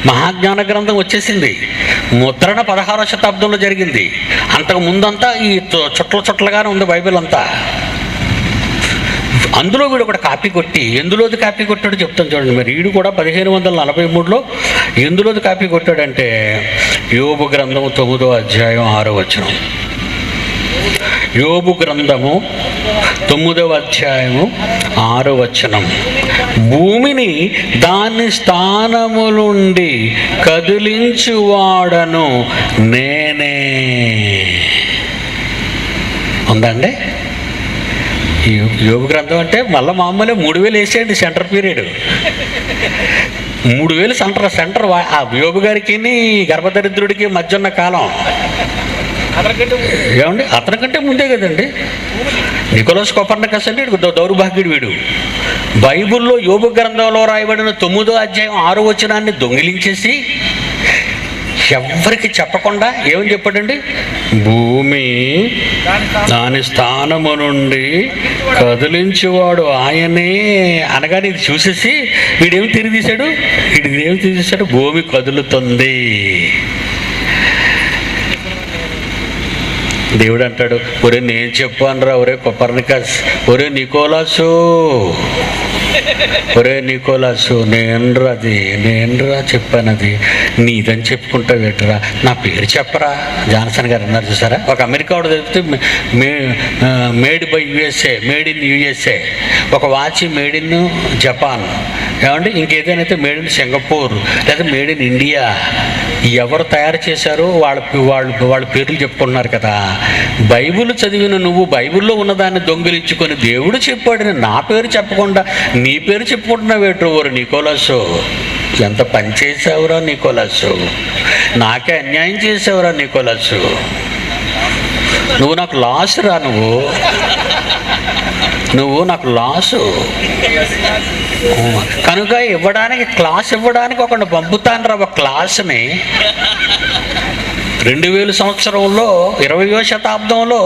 మహాజ్ఞాన గ్రంథం వచ్చేసింది. ముద్రణ 16వ శతాబ్దంలో జరిగింది. అంతకు ముందంతా ఈ చుట్టలుగానే ఉంది బైబిల్ అంతా. అందులో వీడు ఒకటి కాపీ కొట్టి, ఎందులోది కాపీ కొట్టాడు చెప్తాను చూడండి. మరి వీడు కూడా 1543లో ఎందులోది కాపీ కొట్టాడంటే యోబు గ్రంథం 9వ అధ్యాయం 6వ వచనం. యోబు గ్రంథము 9వ అధ్యాయము 6వ వచనం. భూమిని దాని స్థానములుండి కదిలించువాడను నేనే. ఉందండి యోబు గ్రంథం అంటే మళ్ళీ మామూలుగా 3000 వేసేయండి సెంటర్ పీరియడ్. 3000 సెంటర్ ఆ యోబు గారికి గర్భదరిద్రుడికి మధ్య ఉన్న కాలం. ఏమండి అతనికంటే ముందే కదండి నికోలస్ కొపర్నికస్ అంటే దౌర్భాగ్యుడు వీడు. బైబిల్లో యోబు గ్రంథంలో రాయబడిన 9వ అధ్యాయం 6వ వచనాన్ని దొంగిలించేసి ఎవ్వరికి చెప్పకుండా ఏమని చెప్పాడండి? భూమి దాని స్థానము నుండి కదిలించేవాడు ఆయనే అనగానే ఇది చూసేసి వీడేమి తిరిగి తీశాడు? భూమి కదులుతుంది. దేవుడు అంటాడు, ఒరే నేను చెప్పాను రా, ఒరే కొపర్నికస్, ఒరే నికోలాసు, నేనురా చెప్పాను. అది నీదని చెప్పుకుంటావేట్రా, నా పేరు చెప్పరా. జాన్సన్ గారు అన్నారు చూసారా, ఒక అమెరికా వాడు చెప్తే made by USA, made in USA, ఒక వాచ్ మేడ్ ఇన్ జపాన్, ఏమండి ఇంకేదైనా మేడ్ ఇన్ సింగపూర్ లేదా మేడ్ ఇన్ ఇండియా. ఎవరు తయారు చేశారో వాళ్ళ పేర్లు చెప్పుకుంటున్నారు కదా. బైబిల్ చదివిన నువ్వు బైబిల్లో ఉన్నదాన్ని దొంగిలించుకొని దేవుడు చెప్పాడని నా పేరు చెప్పకుండా నీ పేరు చెప్పుకుంటున్నావేట్రు? ఓరు నికోలసు, ఎంత పని చేసావురా నికోలసు, నాకే అన్యాయం చేసావురా నికోలసు, నువ్వు నాకు లాస్ రా, నువ్వు నాకు లాసు. కనుక క్లాస్ ఇవ్వడానికి ఒకరిని పంపుతాను రా, ఒక క్లాస్ని. 2000 సంవత్సరంలో 20వ శతాబ్దంలో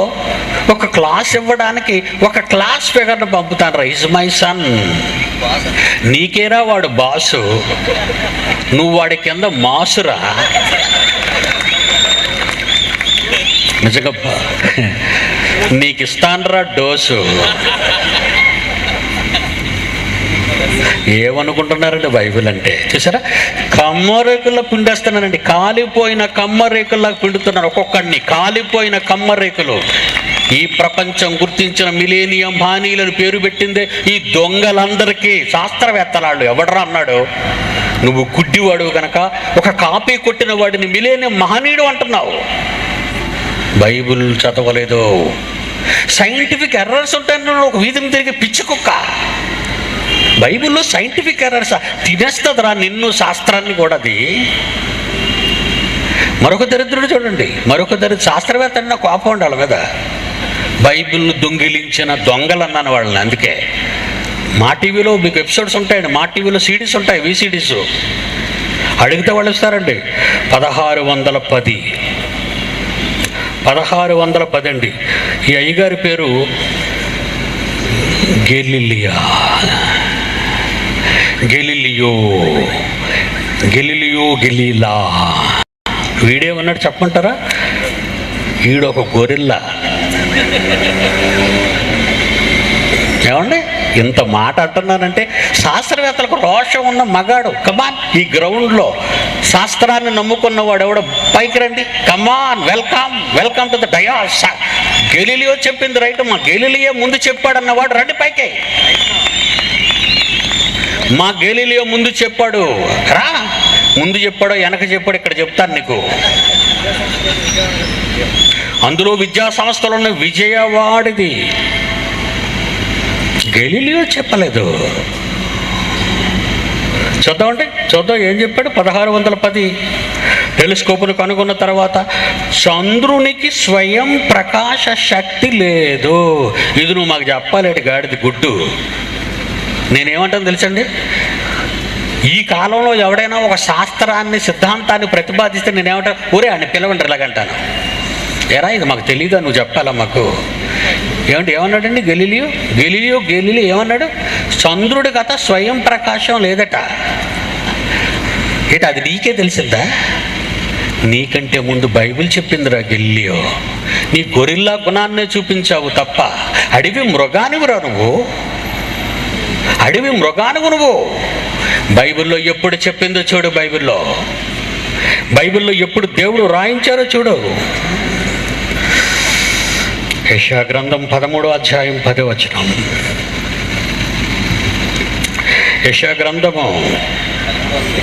ఒక క్లాస్ ఇవ్వడానికి ఒక క్లాస్ ఫిగర్ని పంపుతాను రా. Is my son. నీకేరా వాడు బాసు, నువ్వు వాడి కింద మాసురా. నిజంగా నీకు ఇస్తానరా డోసు. ఏమనుకుంటున్నారండి బైబిల్ అంటే? చూసారా, కమ్మరేకుల్లో పిండేస్తున్నానండి. కాలిపోయిన కమ్మరేకుల్లా పిండుతున్నాను ఒక్కొక్కడిని. కాలిపోయిన కమ్మరేకులు. ఈ ప్రపంచం గుర్తించిన మిలేనియం హానీలను పేరు పెట్టిందే ఈ దొంగలందరికీ. శాస్త్రవేత్తలాళ్ళు ఎవడరా అన్నాడు, నువ్వు గుడ్డివాడు కనుక ఒక కాపీ కొట్టిన వాడిని మిలేనియం మహనీయుడు అంటున్నావు. బైబిల్ చదవలేదు. సైంటిఫిక్ ఎర్రర్స్ ఉంటాయని ఒక వీధిని తిరిగి పిచ్చి కుక్క. బైబిల్లో సైంటిఫిక్ ఎర్రర్స్ తినేస్తుందిరా నిన్ను, శాస్త్రాన్ని కూడా. అది మరొక దరిద్రుడు చూడండి, శాస్త్రవేత్త అన్న కోపం ఉండాలి మీద. బైబిల్ను దొంగిలించిన దొంగలు అన్నాను వాళ్ళని. అందుకే మా టీవీలో మీకు ఎపిసోడ్స్ ఉంటాయండి, మా టీవీలో సిడీస్ ఉంటాయి, VCDs. అడిగితే వాళ్ళు ఇస్తారండి. 1610 అండి. ఈ అయ్యగారి పేరు గెలీలా. వీడేమన్నాడు చెప్పమంటారా? ఈడొక గొరిల్లా. ఏమండి, ఇంత మాట అంటున్నానంటే శాస్త్రవేత్తలకు రోషం ఉన్న మగాడు. కమాన్, ఈ గ్రౌండ్లో శాస్త్రాన్ని నమ్ముకున్నవాడు ఎవడో పైకి రండి. Come on, welcome to the dais. Galileo చెప్పింది రైట్, మా గెలీలియో ముందు చెప్పాడన్నవాడు రండి పైకి. మా గెలీలియో ముందు చెప్పాడు రా. ముందు చెప్పాడో వెనక చెప్పాడు ఇక్కడ చెప్తాను నీకు. అందులో విద్యా సంస్థలు ఉన్న విజయవాడిది. గెలీలియో చెప్పలేదు. చూద్దాం ఏం చెప్పాడు. 1610 టెలిస్కోపును కనుగొన్న తర్వాత చంద్రునికి స్వయం ప్రకాశ శక్తి లేదు. ఇది నువ్వు మాకు చెప్పాలేటి గాడిది గుడ్డు. నేనేమంటాను తెలుసండి, ఈ కాలంలో ఎవడైనా ఒక శాస్త్రాన్ని సిద్ధాంతాన్ని ప్రతిపాదిస్తే నేనేమంటాను, ఊరే అని పిలవండి ఇలాగంటాను. ఎరా ఇది మాకు తెలీదా, నువ్వు చెప్పాలా మాకు. ఏమన్నాడండి గెలీలియో ఏమన్నాడు? చంద్రుడి కథ స్వయం ప్రకాశం లేదట. ఏంటి అది నీకే తెలిసిందా? నీకంటే ముందు బైబిల్ చెప్పిందిరా గెలీలియో. నీ గొరిల్లా గుణాన్నే చూపించావు తప్ప అడవి మృగానివిరా నువ్వు. బైబిల్లో ఎప్పుడు చెప్పిందో చూడు. బైబిల్లో ఎప్పుడు దేవుడు రాయించారో చూడు. యెషయా గ్రంథం 13వ అధ్యాయం 10వ వచనం. యెషయా గ్రంథము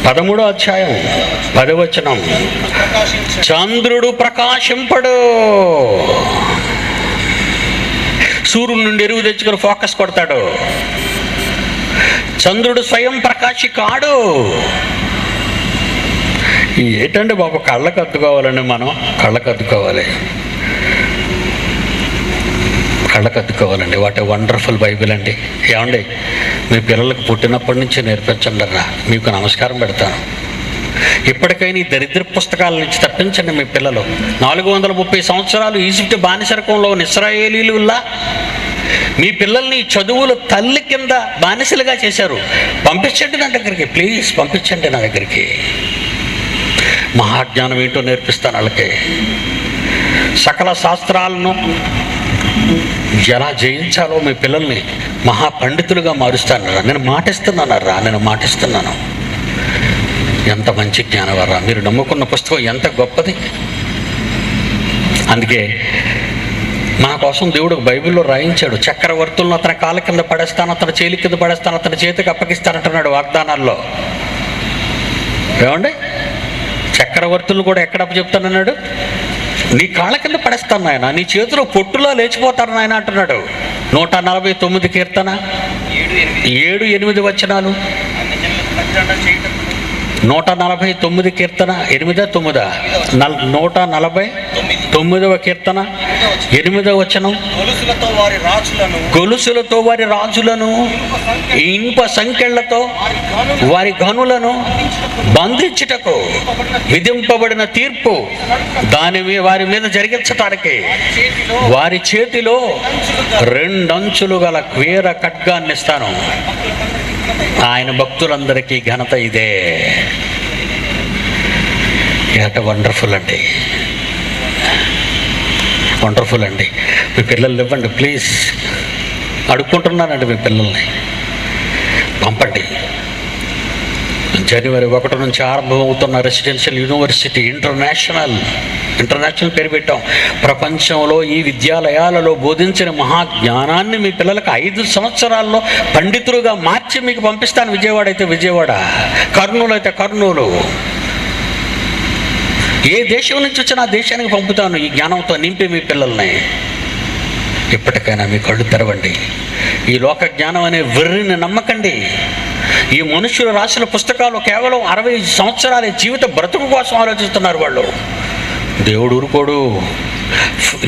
13వ అధ్యాయం 10వ వచనం. చంద్రుడు ప్రకాశింపడు. సూర్యుడి నుండి ఎరువు తెచ్చుకొని ఫోకస్ కొడతాడు. చంద్రుడు స్వయం ప్రకాశి కాడు. ఏంటంటే బాబు, కళ్ళకు అద్దుకోవాలండి. మనం కళ్ళకు అద్దుకోవాలండి. వాట్ ఏ వండర్ఫుల్ బైబిల్ అండి. ఏమండి, మీ పిల్లలకు పుట్టినప్పటి నుంచి నేర్పించండి రా. మీకు నమస్కారం పెడతాను. ఇప్పటికైనా ఈ దరిద్ర పుస్తకాల నుంచి తప్పించండి మీ పిల్లలు. 430 సంవత్సరాలు ఈజిప్ట్ బానిసరకంలో ఉన్న ఇశ్రాయేలీలులా మీ పిల్లల్ని చదువుల తల్లి కింద బానిసలుగా చేశారు. పంపించండి నా దగ్గరికి, ప్లీజ్ పంపించండి నా దగ్గరికి. మహాజ్ఞానం ఏంటో నేర్పిస్తాను వాళ్ళకి. సకల శాస్త్రాలను ఎలా జయించాలో మీ పిల్లల్ని మహాపండితులుగా మారుస్తానరా. నేను మాటిస్తున్నాను. ఎంత మంచి జ్ఞానవరా. మీరు నమ్ముకున్న పుస్తకం ఎంత గొప్పది. అందుకే మా కోసం దేవుడు బైబిల్లో రాయించాడు. చక్రవర్తులను అతని కాళ్ళ కింద పడేస్తాను, అతని చేలి కింద పడేస్తాను, అతని చేతికి అప్పగిస్తానంటున్నాడు వాగ్దానాల్లో. ఏమండి, చక్రవర్తులు కూడా ఎక్కడ అప్పచెప్తానన్నాడు? నీ కాళ్ళ కింద పడేస్తాను నాయన, నీ చేతిలో పొట్టులా లేచిపోతారు నాయన అంటున్నాడు. 149 కీర్తన 7-8 వచనాలు. 149 కీర్తన 8-9. 149వ కీర్తన 8వ వచనం. గొలుసులతో వారి రాజులను ఇనుప సంకెళ్లతో వారి గనులను బంధించుటకు విధింపబడిన తీర్పు దాని వారి మీద జరిగించటానికి వారి చేతిలో 2 అంచులు గల క్వేర ఖడ్గాన్ని ఇస్తాను. ఆయన భక్తులందరికీ ఘనత ఇదే. ఎంత వండర్ఫుల్ అండి. మీ పిల్లల్ని ఇవ్వండి ప్లీజ్, అడుక్కుంటున్నానండి. మీ పిల్లల్ని పంపండి. జనవరి 1 నుంచి ఆరంభమవుతున్న రెసిడెన్షియల్ యూనివర్సిటీ ఇంటర్నేషనల్ పేరు పెట్టాం. ప్రపంచంలో ఈ విద్యాలయాలలో బోధించిన మహాజ్ఞానాన్ని మీ పిల్లలకు 5 సంవత్సరాల్లో పండితులుగా మార్చి మీకు పంపిస్తాను. విజయవాడ అయితే విజయవాడ, కర్నూలు అయితే కర్నూలు, ఏ దేశం నుంచి వచ్చినా ఆ దేశానికి పంపుతాను ఈ జ్ఞానంతో నింపి మీ పిల్లల్ని. ఇప్పటికైనా మీ కళ్ళు తెరవండి. ఈ లోక జ్ఞానం అనే వెర్రిని నమ్మకండి. ఈ మనుషులు రాసిన పుస్తకాలు కేవలం 60 సంవత్సరాల జీవిత బ్రతుకు కోసం ఆలోచిస్తున్నారు వాళ్ళు. దేవుడు ఊరుకోడు.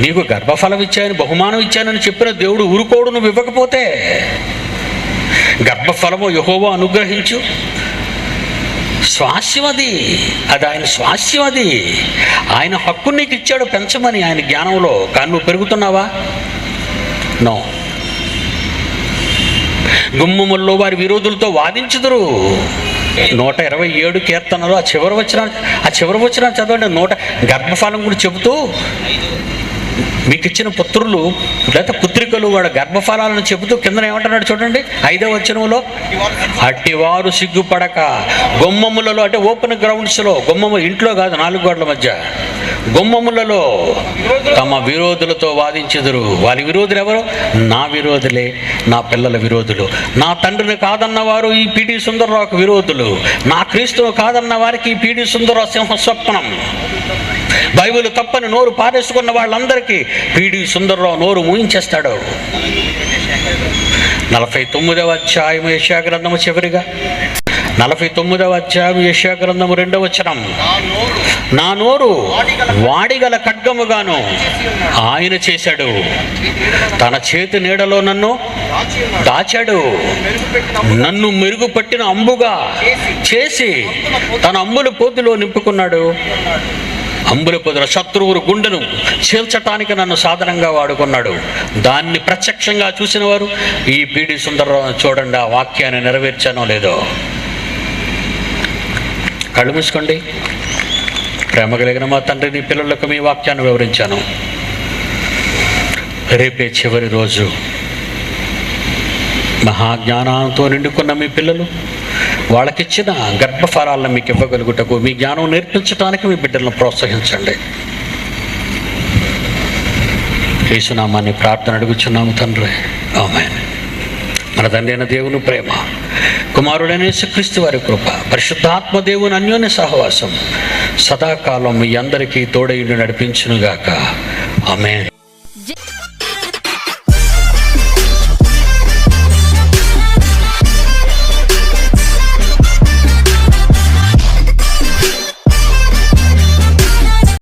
నీకు గర్భఫలం ఇచ్చాయని, బహుమానం ఇచ్చానని చెప్పిన దేవుడు ఊరుకోడు నువ్వు ఇవ్వకపోతే. గర్భఫలము యెహోవా అనుగ్రహించు, స్వాస్యం అది ఆయన స్వాస్యం. అది ఆయన హక్కు నీకు ఇచ్చాడు పెంచమని ఆయన జ్ఞానంలో. కానీ నువ్వు పెరుగుతున్నావా? నో. గుమ్మముల్లో వారి విరోధులతో వాదించుదురు. 127 కీర్తనలు ఆ చివరి వచ్చిన చదవండి. గర్భఫలం కూడా చెబుతూ మీకు ఇచ్చిన పుత్రులు లేదా పుత్రికలు వాడు గర్భఫలాలను చెబుతూ కింద ఏమంటున్నాడు చూడండి. 5వ వచనంలో, అట్టివారు సిగ్గుపడక గుమ్మములలో, అంటే ఓపెన్ గ్రౌండ్స్లో, గుమ్మము ఇంట్లో కాదు 4 గోడల మధ్య, గుమ్మములలో తమ విరోధులతో వాదించుదురు. వాళ్ళ విరోధులు ఎవరు? నా విరోధులే, నా పిల్లల విరోధులు. నా తండ్రిని కాదన్న వారు ఈ పిడి సుందరరావుకు విరోధులు. నా క్రీస్తును కాదన్న వారికి ఈ పిడి సుందరరావు సింహ స్వప్నం. బైబిల్ తప్పని నోరు పారేసుకున్న వాళ్ళందరికీ పిడి సుందరరావు నోరు మూయించేస్తాడు. 49వ అధ్యాయం యెషయా గ్రంథము చివరిగా 49వ అధ్యాయం యెషయా గ్రంథము 2వ వచనం, నా నోరు వాడిగల ఖడ్గముగాను ఆయన చేశాడు, తన చేతి నీడలో నన్ను దాచాడు, నన్ను మెరుగుపట్టిన అంబుగా చేసి తన అంబుల పోతులో నింపుకున్నాడు. అంబుల పొదల శత్రువుల గుండెను చీల్చటానికి నన్ను సాధనంగా వాడుకున్నాడు. దాన్ని ప్రత్యక్షంగా చూసిన వారు ఈ పిడి సుందరరావు చూడండి, ఆ వాక్యాన్ని నెరవేర్చానో లేదో. కళ్ళు మూసుకోండి. ప్రేమ కలిగిన మా తండ్రి, నీ పిల్లలకు మీ వాక్యాన్ని వివరించాను. రేపే చివరి రోజు. మహాజ్ఞానంతో నిండుకున్న మీ పిల్లలు వాళ్ళకిచ్చిన గర్భఫలాలను మీకు ఇవ్వగలుగుటకు, మీ జ్ఞానం నేర్పించడానికి మీ బిడ్డలను ప్రోత్సహించండి. యేసునామాన్ని ప్రార్థన అడుగుచున్నాము తండ్రి, ఆమేన్. మన తండ్రి అయిన దేవుని ప్రేమ, కుమారుడైన యేసుక్రీస్తు వారి కృప, పరిశుద్ధాత్మ దేవుని అన్యోన్య సహవాసం సదాకాలం మీ అందరికీ తోడైండి నడిపించునుగాక. ఆమేన్.